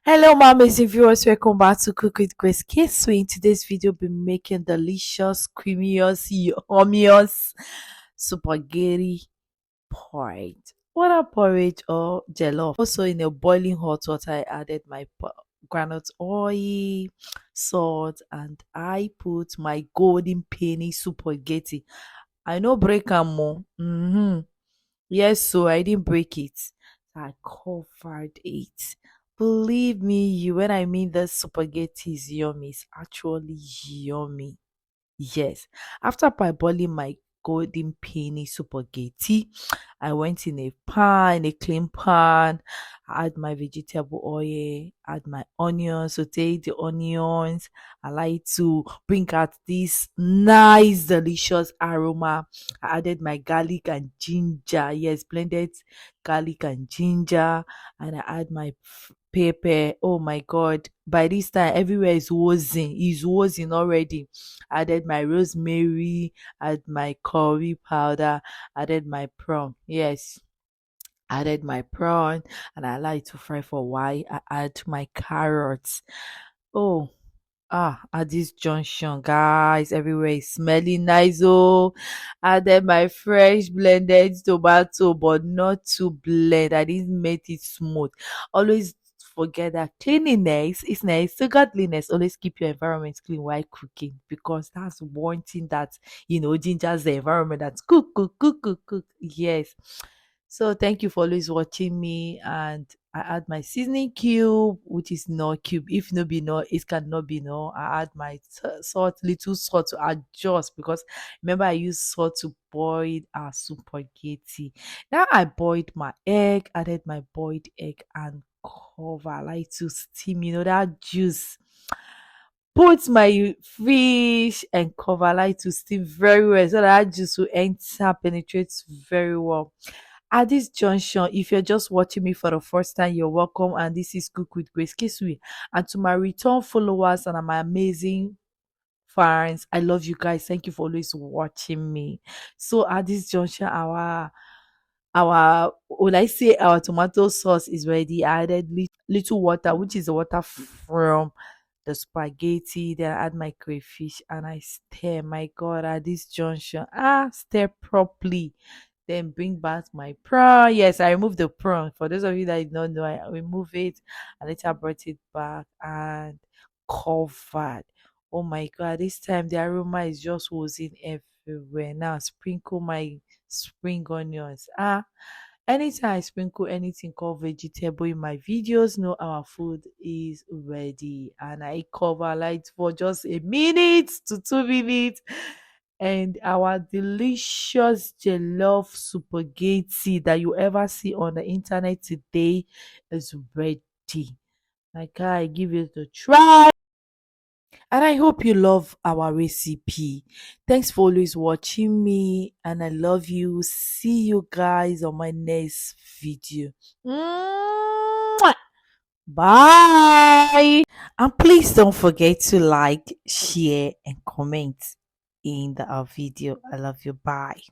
Hello, my amazing viewers. Welcome back to Cook with Grace Case. In today's video, we'll be making delicious, creamious, yummiest spaghetti porridge. Water porridge or jollof. Also, in a boiling hot water, I added my granite oil, salt, and I put my golden penny spaghetti. I know break am more. Yes, so I didn't break it. I covered it. Believe me, you when I mean the spaghetti is yummy, it's actually yummy. Yes. After parboiling my golden penny spaghetti, I went in a pan, in a clean pan, add my vegetable oil, add my onions, saute the onions. I like to bring out this nice, delicious aroma. I added my garlic and ginger. Yes, blended garlic and ginger. And I add my pepper. Oh my god. By this time, everywhere is oozing. It's oozing already. Added my rosemary, add my curry powder, added my prawn. Yes, added my prawn and I like to fry for a while. I add my carrots. Oh, at this junction, guys, everywhere is smelling nice. Oh, added my fresh blended tomato, but not too blend. I didn't make it smooth. Always forget that cleanliness is nice. So godliness. Always keep your environment clean while cooking because that's one thing that gingers the environment. That's cook, cook, cook, cook, cook. Yes. So thank you for always watching me, and I add my seasoning cube, which is no cube. If no be no, it cannot be no. I add my salt, little salt to adjust because remember I use salt to boil our spaghetti. Now I boiled my egg, added my boiled egg and cover. I like to steam, that juice. Put my fish and cover. I like to steam very well so that juice will enter, penetrate very well. At this junction, if you're just watching me for the first time, you're welcome. And this is Cook with Grace Kisui. And to my return followers and my amazing fans, I love you guys. Thank you for always watching me. So at this junction, our when I say our tomato sauce is ready, I added little water, which is the water from the spaghetti. Then I add my crayfish and I stir. My God, at this junction, stir properly. Then bring back my prawn. Yes, I removed the prawn. For those of you that did not know, I remove it. I later brought it back and covered. Oh my God, this time the aroma is just oozing everywhere. Now sprinkle my spring onions. Anytime I sprinkle anything called vegetable in my videos, know our food is ready. And I cover light for just a minute to 2 minutes. And our delicious jollof spaghetti that you ever see on the internet today is ready. Like I give it a try. And I hope you love our recipe. Thanks for always watching me. And I love you. See you guys on my next video. Mwah! Bye. And please don't forget to like, share, and comment in our video. I love you. Bye.